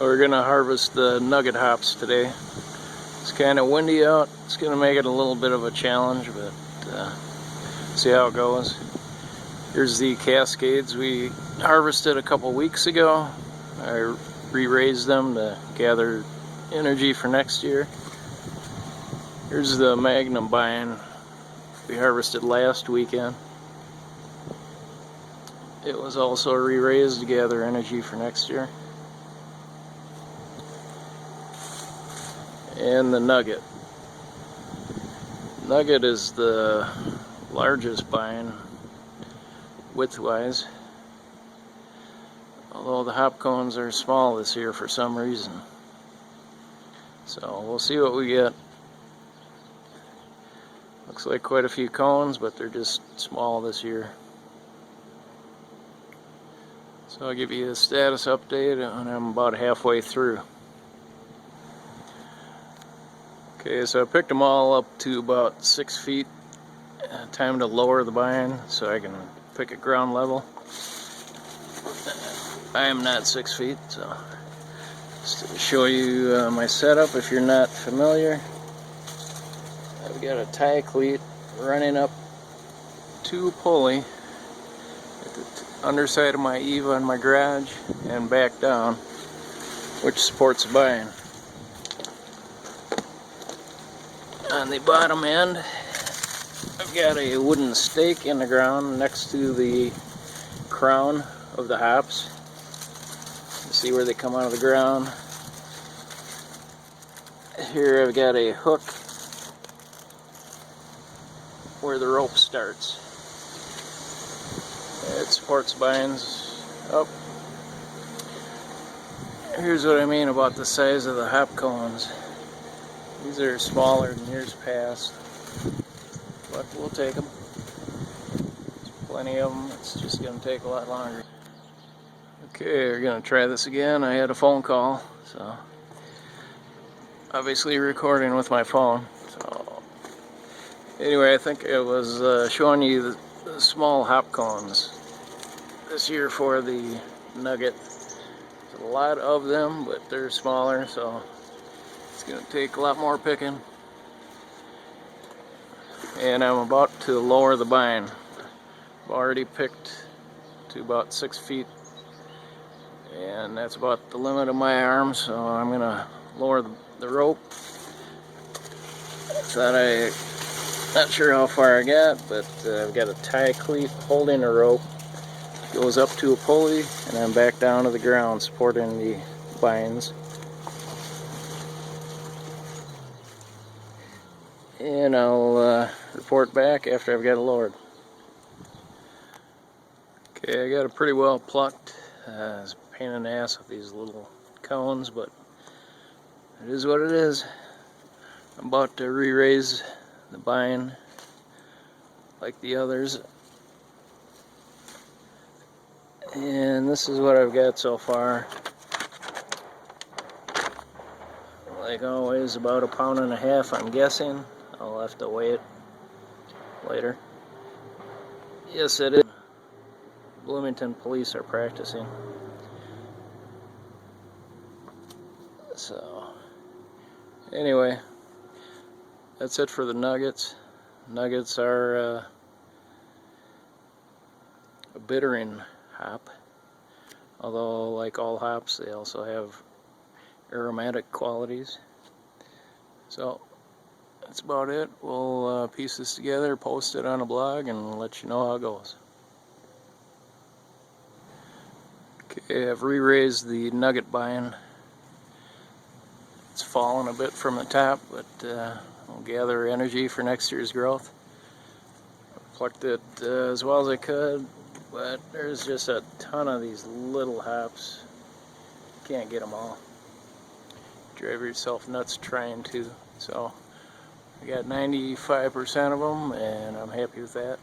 We're gonna harvest the Nugget hops today. It's kind of windy out. It's gonna make it a little bit of a challenge, but see how it goes. Here's the Cascades we harvested a couple weeks ago. I re-raised them to gather energy for next year. Here's the Magnum vine we harvested last weekend. It was also re-raised to gather energy for next year. And the Nugget. Nugget is the largest vine width-wise, although the hop cones are small this year for some reason. So we'll see what we get. Looks like quite a few cones, but they're just small this year. So I'll give you a status update when I'm about halfway through. Okay, so I picked them all up to about 6 feet. Time to lower the vine so I can pick at ground level. I am not 6 feet, so just to show you my setup if you're not familiar. I've got a tie cleat running up to a pulley at the underside of my Eva in my garage and back down, which supports the vine. On the bottom end, I've got a wooden stake in the ground next to the crown of the hops. You see where they come out of the ground. Here I've got a hook where the rope starts. It supports vines up. Here's what I mean about the size of the hop cones. These are smaller than years past, but we'll take them. There's plenty of them. It's just going to take a lot longer. Okay, we're going to try this again. I had a phone call, so obviously recording with my phone. So anyway, I think I was showing you the small hop cones this year for the Nugget. There's a lot of them, but they're smaller, so it's going to take a lot more picking. And I'm about to lower the vine. I've already picked to about 6 feet, and that's about the limit of my arm, so I'm going to lower the rope. Not sure how far I got, but I've got a tie cleat holding a rope. It goes up to a pulley and then back down to the ground, supporting the vines. And I'll report back after I've got it lowered. Okay, I got it pretty well plucked. It's a pain in the ass with these little cones, but it is what it is. I'm about to re-raise the vine like the others. And this is what I've got so far. Like always, about 1.5 pounds, I'm guessing. I'll have to weigh it later. Yes, it is. Bloomington police are practicing. So, anyway, that's it for the Nuggets. Nuggets are a bittering hop. Although, like all hops, they also have aromatic qualities. So that's about it. We'll piece this together, post it on a blog, and let you know how it goes. Okay, I've re-raised the Nugget vine. It's fallen a bit from the top, but we'll gather energy for next year's growth. I plucked it as well as I could, but there's just a ton of these little hops. Can't get them all. Drive yourself nuts trying to. So I got 95% of them, and I'm happy with that.